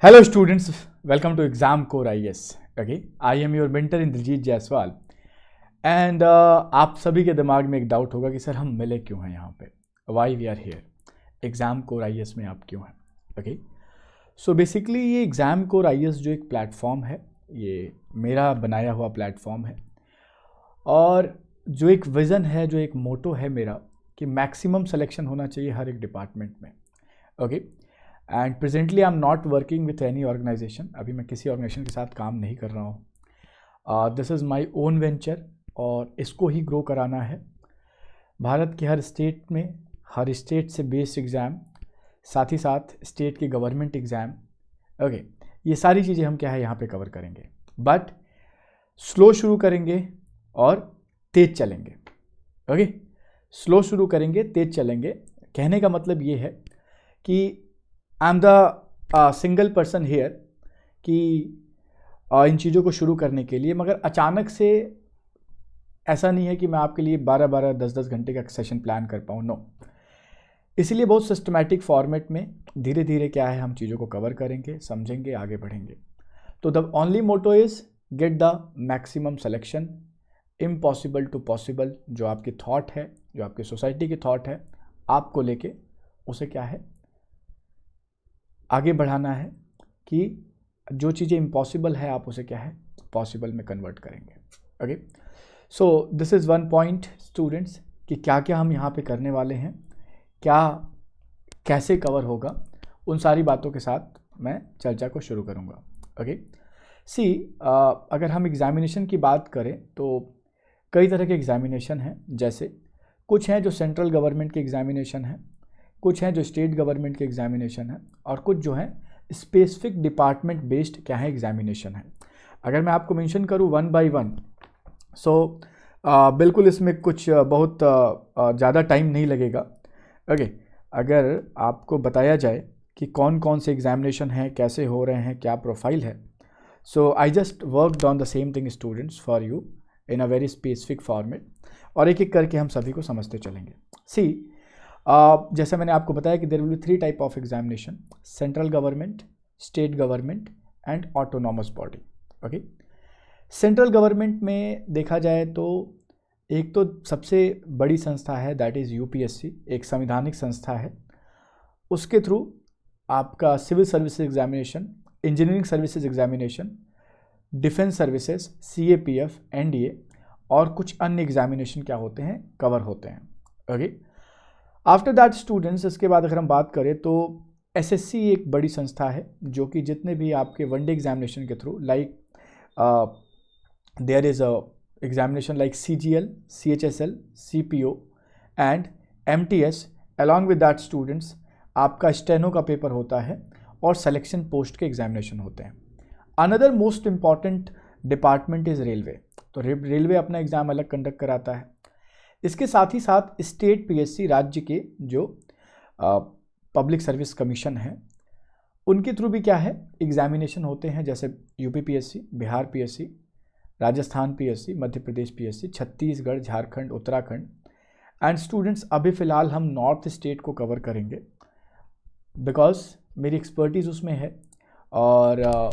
Hello students, welcome to Exam Core IS. Okay, I am your mentor Indrajeet Jaiswal and आप सभी के दिमाग में एक डाउट होगा कि सर हम मिले क्यों हैं यहाँ पे, why we are here, exam core IS में आप क्यों हैं. ओके, सो बेसिकली ये एग्ज़ाम कोर IS जो एक प्लेटफॉर्म है, ये मेरा बनाया हुआ प्लेटफॉर्म है और जो एक विज़न है, जो एक मोटो है मेरा कि मैक्सिमम सिलेक्शन होना चाहिए हर एक डिपार्टमेंट में. Okay, and presently I am not working with any organization. अभी मैं किसी ऑर्गेनाइजेशन के साथ काम नहीं कर रहा हूँ. This is my own venture और इसको ही ग्रो कराना है. भारत के हर स्टेट में, हर स्टेट से बेस्ड एग्ज़ाम, साथ ही साथ स्टेट के गवर्नमेंट एग्ज़ाम. ओके, ये सारी चीज़ें हम क्या है यहाँ पे कवर करेंगे, बट स्लो शुरू करेंगे और तेज़ चलेंगे. ओके, स्लो शुरू करेंगे, तेज़ चलेंगे. कहने का मतलब ये है कि I am the single person here कि इन चीज़ों को शुरू करने के लिए, मगर अचानक से ऐसा नहीं है कि मैं आपके लिए 12-12, 10-10 घंटे का सेशन प्लान कर पाऊँ. नो, इसीलिए बहुत सिस्टमैटिक फॉर्मेट में धीरे धीरे क्या है हम चीज़ों को कवर करेंगे, समझेंगे, आगे बढ़ेंगे. तो the only motto is get the maximum selection, impossible to possible. जो आपकी थॉट है, जो आपकी सोसाइटी की थॉट है, आपको लेके उसे क्या है आगे बढ़ाना है कि जो चीज़ें इम्पॉसिबल है आप उसे क्या है पॉसिबल में कन्वर्ट करेंगे. Okay, so this is one point students कि क्या क्या हम यहाँ पे करने वाले हैं, क्या कैसे कवर होगा, उन सारी बातों के साथ मैं चर्चा को शुरू करूँगा. ओके, सी अगर हम एग्ज़ामिनेशन की बात करें तो कई तरह के एग्ज़ामिनेशन हैं. जैसे कुछ हैं जो सेंट्रल गवर्नमेंट के एग्ज़ामिनेशन हैं, कुछ हैं जो स्टेट गवर्नमेंट के एग्ज़ामिनेशन है, और कुछ जो है स्पेसिफिक डिपार्टमेंट बेस्ड क्या है एग्ज़ामिनेशन है. अगर मैं आपको मेंशन करूं वन बाय वन, सो बिल्कुल इसमें कुछ बहुत ज़्यादा टाइम नहीं लगेगा. ओके, अगर आपको बताया जाए कि कौन कौन से एग्ज़ामिनेशन हैं, कैसे हो रहे हैं, क्या प्रोफाइल है, so I just worked on the same thing students for you in a very specific format, और एक एक करके हम सभी को समझते चलेंगे. सी जैसे मैंने आपको बताया कि there will be 3 type of examination: central government, state government and autonomous body. Okay, central government में देखा जाए तो एक तो सबसे बड़ी संस्था है, दैट इज़ UPSC, एक संवैधानिक संस्था है. उसके थ्रू आपका civil services examination, engineering services examination, defence services, CAPF, NDA और कुछ अन्य एग्जामिनेशन क्या होते हैं, कवर होते हैं. ओके, आफ्टर दैट स्टूडेंट्स, इसके बाद अगर हम बात करें तो SSC एक बड़ी संस्था है जो कि जितने भी आपके वनडे एग्जामिनेशन के through, like there is a examination like CGL, CHSL, CPO and MTS. Along with that students आपका स्टेनो का पेपर होता है और सिलेक्शन पोस्ट के एग्जामिनेशन होते हैं. Another most important department is railway. तो रेलवे अपना एग्ज़ाम अलग कंडक्ट कराता है. इसके साथ ही साथ स्टेट PSC, राज्य के जो पब्लिक सर्विस कमीशन है, उनके थ्रू भी क्या है एग्जामिनेशन होते हैं. जैसे UP PSC, Bihar PSC, Rajasthan PSC, Madhya Pradesh PSC, Chhattisgarh, Jharkhand, Uttarakhand. And students अभी फ़िलहाल हम नॉर्थ स्टेट को कवर करेंगे बिकॉज मेरी एक्सपर्टीज़ उसमें है, और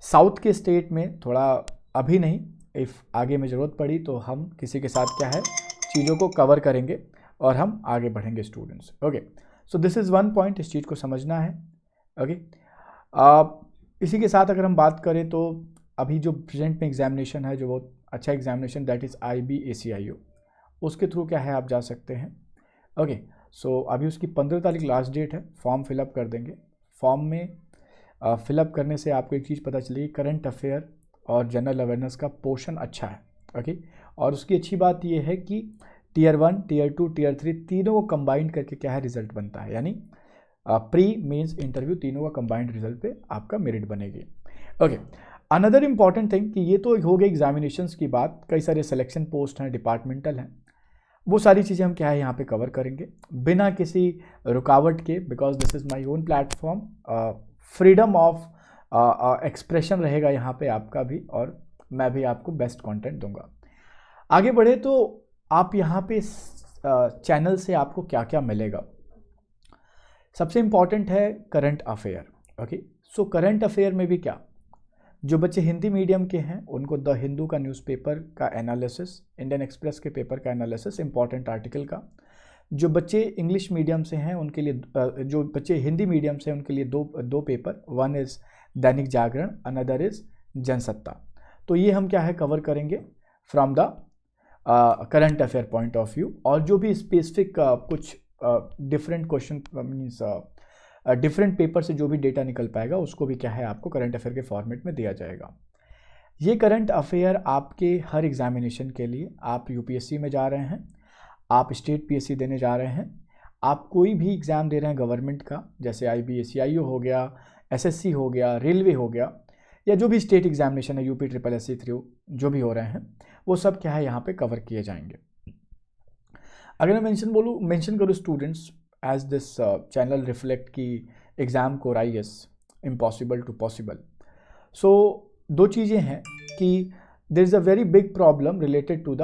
साउथ के स्टेट में थोड़ा अभी नहीं, इफ़ आगे में ज़रूरत पड़ी तो हम किसी के साथ क्या है चीज़ों को कवर करेंगे और हम आगे बढ़ेंगे students. Okay, so this is one point, इस चीज़ को समझना है. ओके, इसी के साथ अगर हम बात करें तो अभी जो प्रेजेंट में एग्जामिनेशन है, जो बहुत अच्छा examination, that is IB ACIO, उसके थ्रू क्या है आप जा सकते हैं. ओके, सो अभी उसकी 15 तारीख लास्ट डेट है. फॉर्म फिलअप कर देंगे. फॉर्म में फिलअप करने से आपको एक चीज़ पता चलेगी, करंट अफेयर और जनरल अवेयरनेस का पोर्शन अच्छा है. ओके, और उसकी अच्छी बात यह है कि Tier 1, Tier 2, Tier 3 तीनों को कंबाइन करके क्या है रिजल्ट बनता है, यानी प्री मेंस इंटरव्यू तीनों का कंबाइंड रिजल्ट पे आपका मेरिट बनेगी. ओके, अनदर इम्पॉर्टेंट थिंग कि ये तो हो गई एग्जामिनेशंस की बात, कई सारे सिलेक्शन पोस्ट हैं, डिपार्टमेंटल हैं, वो सारी चीज़ें हम क्या है यहाँ पे कवर करेंगे बिना किसी रुकावट के, because this is my own platform. Freedom of expression रहेगा यहाँ पे आपका भी, और मैं भी आपको बेस्ट कंटेंट दूंगा. आगे बढ़े तो आप यहाँ पे चैनल से आपको क्या क्या मिलेगा. सबसे इम्पॉर्टेंट है current affair. Okay, so current affair में भी क्या, जो बच्चे हिंदी मीडियम के हैं उनको द हिंदू का न्यूज़पेपर का एनालिसिस, इंडियन एक्सप्रेस के पेपर का एनालिसिस, इंपॉर्टेंट आर्टिकल का। जो बच्चे इंग्लिश मीडियम से हैं उनके लिए, जो बच्चे हिंदी मीडियम से हैं उनके लिए दो paper, one is Dainik Jagran, another is Jansatta. तो ये हम क्या है कवर करेंगे from the current affair point of view. और जो भी स्पेसिफिक कुछ different question means different paper से जो भी डेटा निकल पाएगा उसको भी क्या है आपको करंट अफेयर के फॉर्मेट में दिया जाएगा। ये करंट अफेयर आपके हर एग्जामिनेशन के लिए, आप यूपीएससी में जा रहे हैं, आप स्टेट पीएससी देने जा रहे हैं, आप कोई भी एग्ज़ाम दे रहे हैं गवर्नमेंट का, जैसे IBSCIO हो गया, SSC हो गया, रेलवे हो गया, या जो भी स्टेट एग्जामिनेशन है UP SSSC थ्रू जो भी हो रहे हैं, वो सब क्या है यहाँ पे कवर किए जाएंगे। अगर मैं मेंशन करूँ students, as this channel reflect की एग्ज़ाम को rise impossible to possible. So दो चीज़ें हैं कि there is a very big problem related to the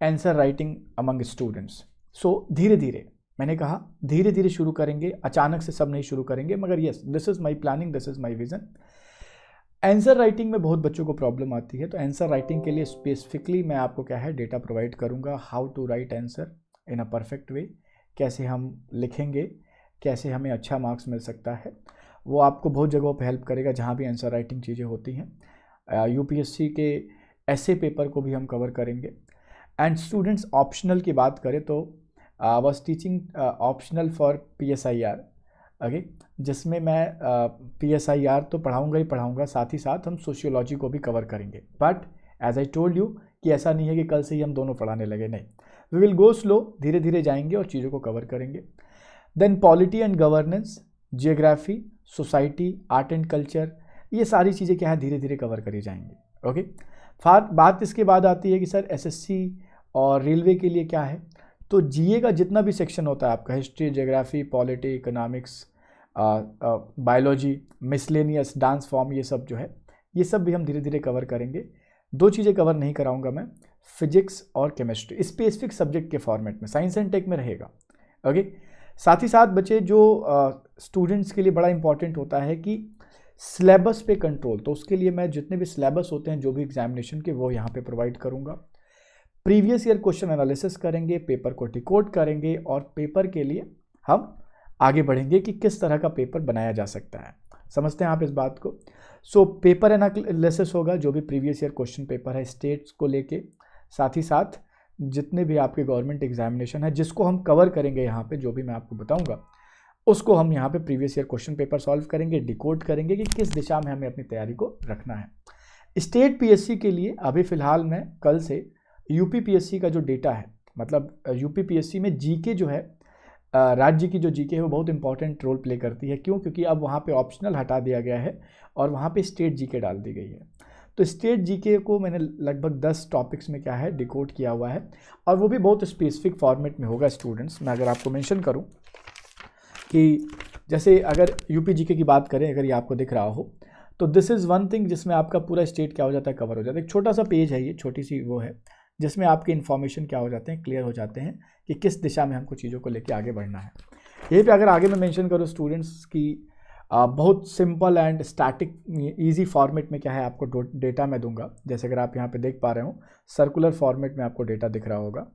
answer writing among students. So धीरे धीरे, मैंने कहा धीरे धीरे शुरू करेंगे, अचानक से सब नहीं शुरू करेंगे, मगर yes this is my planning, this is my vision. Answer writing में बहुत बच्चों को प्रॉब्लम आती है, तो आंसर राइटिंग के लिए स्पेसिफिकली मैं आपको क्या है डेटा प्रोवाइड करूंगा, how to write answer in a perfect way, कैसे हम लिखेंगे, कैसे हमें अच्छा मार्क्स मिल सकता है, वो आपको बहुत जगहों पे हेल्प करेगा जहाँ भी आंसर राइटिंग चीज़ें होती हैं। यूपीएससी के ऐसे पेपर को भी हम कवर करेंगे। एंड स्टूडेंट्स, ऑप्शनल की बात करें तो was teaching optional for PSIR, okay, जिसमें मैं PSIR तो पढ़ाऊंगा ही पढ़ाऊंगा, साथ ही साथ हम सोशियोलॉजी को भी कवर करेंगे। But as I told you कि ऐसा नहीं है कि कल से ही हम दोनों पढ़ाने लगे, नहीं, वी विल गो स्लो, धीरे धीरे जाएंगे और चीज़ों को कवर करेंगे। Then polity and governance, geography, society, art and culture, ये सारी चीज़ें क्या है धीरे धीरे कवर करी जाएंगी। ओके, बात इसके बाद आती है कि सर SSC और रेलवे के लिए क्या है, तो GA का जितना भी सेक्शन होता है आपका, history, geography, polity, economics, biology, miscellaneous, dance form, ये सब जो है ये सब भी हम धीरे धीरे कवर करेंगे। दो चीज़ें कवर नहीं कराऊंगा मैं, फिजिक्स और केमिस्ट्री, स्पेसिफिक सब्जेक्ट के फॉर्मेट में, साइंस एंड टेक में रहेगा। ओके, साथ ही साथ बच्चे जो स्टूडेंट्स के लिए बड़ा इंपॉर्टेंट होता है कि सिलेबस पे कंट्रोल, तो उसके लिए मैं जितने भी सिलेबस होते हैं जो भी एग्जामिनेशन के, वो यहाँ पे प्रोवाइड करूँगा। प्रीवियस ईयर क्वेश्चन एनालिसिस करेंगे, पेपर को डिकोड करेंगे, और पेपर के लिए हम आगे बढ़ेंगे कि किस तरह का पेपर बनाया जा सकता है। समझते हैं आप इस बात को। सो पेपर एनालिसिस होगा, जो भी प्रीवियस ईयर क्वेश्चन पेपर है स्टेट्स को लेके, साथ ही साथ जितने भी आपके गवर्नमेंट एग्जामिनेशन है जिसको हम कवर करेंगे यहाँ पे, जो भी मैं आपको बताऊँगा उसको हम यहाँ पे previous year question paper solve करेंगे, डिकोड करेंगे कि किस दिशा में हमें अपनी तैयारी को रखना है। स्टेट PSC के लिए अभी फ़िलहाल मैं कल से UP PSC का जो डेटा है, मतलब UP PSC में GK जो है, राज्य की जो GK है वो बहुत इंपॉर्टेंट रोल प्ले करती है। क्यों? क्योंकि अब वहाँ पे ऑप्शनल हटा दिया गया है और वहाँ पे स्टेट GK डाल दी गई है। तो स्टेट GK को मैंने लगभग 10 टॉपिक्स में क्या है डिकोड किया हुआ है, और वो भी बहुत स्पेसिफिक फॉर्मेट में होगा। स्टूडेंट्स, मैं अगर आपको मेंशन करूँ कि जैसे अगर UP GK की बात करें, अगर ये आपको दिख रहा हो, तो दिस इज़ वन थिंग जिसमें आपका पूरा स्टेट क्या हो जाता है, कवर हो जाता है। एक छोटा सा पेज है, ये छोटी सी वो है जिसमें आपके इन्फॉर्मेशन क्या हो जाते हैं, क्लियर हो जाते हैं कि किस दिशा में हमको चीज़ों को लेके आगे बढ़ना है। यहीं पे अगर आगे मैं मेंशन करूँ स्टूडेंट्स की, बहुत simple and static easy format में क्या है आपको डेटा मैं दूंगा। जैसे अगर आप यहाँ पे देख पा रहे हो, सर्कुलर फॉर्मेट में आपको डेटा दिख रहा होगा।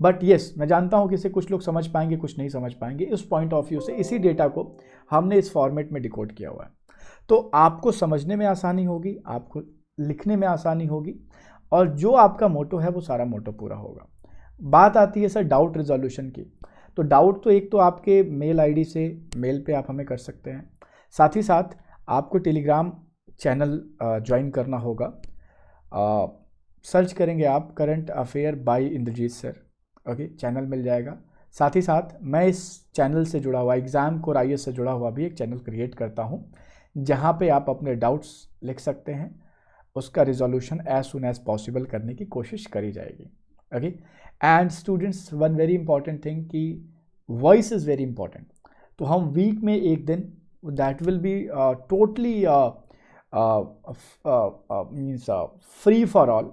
बट येस, मैं जानता हूँ कि इसे कुछ लोग समझ पाएंगे, कुछ नहीं समझ पाएंगे। इस पॉइंट ऑफ व्यू से इसी डेटा को हमने इस फॉर्मेट में डिकोड किया हुआ है, तो आपको समझने में आसानी होगी, आपको लिखने में आसानी होगी, और जो आपका मोटो है वो सारा मोटो पूरा होगा। बात आती है सर डाउट रिजोल्यूशन की, तो डाउट तो एक तो आपके मेल ID से मेल पे आप हमें कर सकते हैं, साथ ही साथ आपको टेलीग्राम चैनल ज्वाइन करना होगा। सर्च करेंगे आप current affair by Indrajeet sir, okay, channel मिल जाएगा। साथ ही साथ मैं इस चैनल से जुड़ा हुआ, एग्ज़ाम को IAS से जुड़ा हुआ भी एक चैनल क्रिएट करता हूँ, जहाँ पे आप अपने डाउट्स लिख सकते हैं, उसका resolution as soon as possible करने की कोशिश करी जाएगी। Okay, and students, one very important thing कि वॉइस इज़ वेरी इंपॉर्टेंट। तो हम वीक में एक दिन, that will be totally means free for all,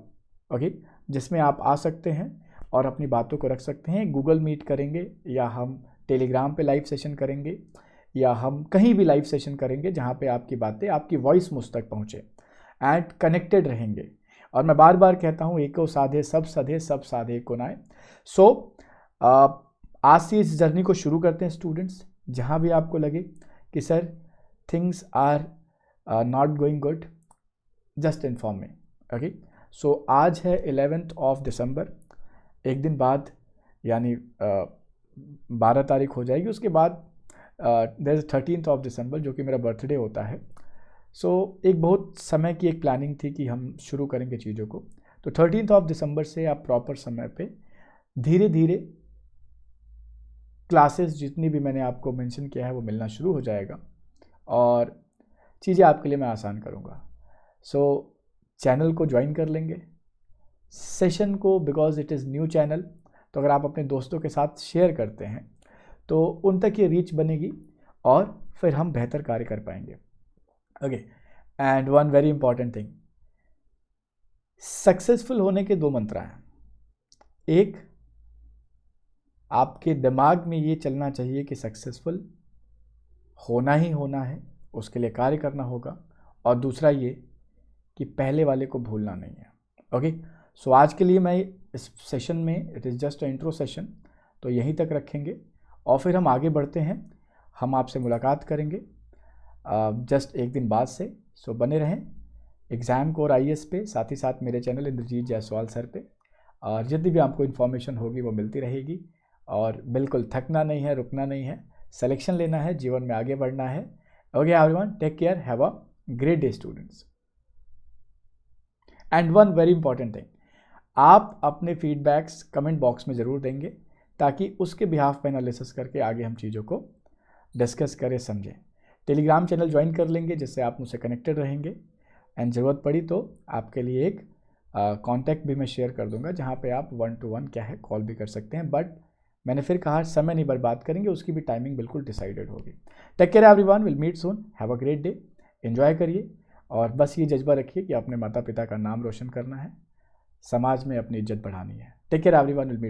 okay, जिसमें आप आ सकते हैं और अपनी बातों को रख सकते हैं। गूगल मीट करेंगे या हम टेलीग्राम पे लाइव सेशन करेंगे, या हम कहीं भी लाइव सेशन करेंगे जहाँ पे आपकी बातें, आपकी वॉइस मुझ तक पहुँचे एंड कनेक्टेड रहेंगे। और मैं बार बार कहता हूँ, एको साधे सब साधे, सब साधे एको नाय। सो आज से इस जर्नी को शुरू करते हैं स्टूडेंट्स। जहाँ भी आपको लगे कि sir things are not going good, just inform me. Okay, so आज है 11th of December, एक दिन बाद यानी 12 तारीख हो जाएगी, उसके बाद there is 13th of December जो कि मेरा बर्थडे होता है। सो एक बहुत समय की एक प्लानिंग थी कि हम शुरू करेंगे चीज़ों को। तो 13th of December से आप प्रॉपर समय पे धीरे धीरे क्लासेस जितनी भी मैंने आपको मेंशन किया है वो मिलना शुरू हो जाएगा और चीज़ें आपके लिए मैं आसान करूँगा। सो चैनल को ज्वाइन कर लेंगे, सेशन को, because it is new channel, तो अगर आप अपने दोस्तों के साथ शेयर करते हैं तो उन तक ये रीच बनेगी और फिर हम बेहतर कार्य कर पाएंगे। Okay, and one very important thing, successful होने के 2 मंत्र हैं। एक, आपके दिमाग में ये चलना चाहिए कि सक्सेसफुल होना ही होना है, उसके लिए कार्य करना होगा। और दूसरा ये कि पहले वाले को भूलना नहीं है। ओके, सो आज के लिए मैं इस सेशन में, it is just a intro session, तो यहीं तक रखेंगे और फिर हम आगे बढ़ते हैं। हम आपसे मुलाकात करेंगे जस्ट एक दिन बाद से। सो बने रहें एग्ज़ाम कोर IAS पे, साथ ही साथ मेरे चैनल इंद्रजीत जायसवाल सर पे, और जितनी भी आपको इन्फॉर्मेशन होगी वो मिलती रहेगी। और बिल्कुल थकना नहीं है, रुकना नहीं है, सिलेक्शन लेना है, जीवन में आगे बढ़ना है। Okay everyone, take care, have a great day students. And one very important thing, आप अपने फीडबैक्स कमेंट बॉक्स में ज़रूर देंगे ताकि उसके बिहाफ पे एनालिसिस करके आगे हम चीज़ों को डिस्कस करें, समझें। टेलीग्राम चैनल ज्वाइन कर लेंगे जिससे आप मुझसे कनेक्टेड रहेंगे एंड ज़रूरत पड़ी तो आपके लिए एक कॉन्टैक्ट भी मैं शेयर कर दूंगा जहाँ पे आप 1-to-1 क्या है कॉल भी कर सकते हैं। बट मैंने फिर कहा समय नहीं बर्बाद करेंगे, उसकी भी टाइमिंग बिल्कुल डिसाइडेड होगी। Take care everyone, will meet soon, have a great day, enjoy करिए और बस ये जज्बा रखिए कि अपने माता पिता का नाम रोशन करना है, समाज में अपनी इज्जत बढ़ानी है। Take care everyone, will meet soon.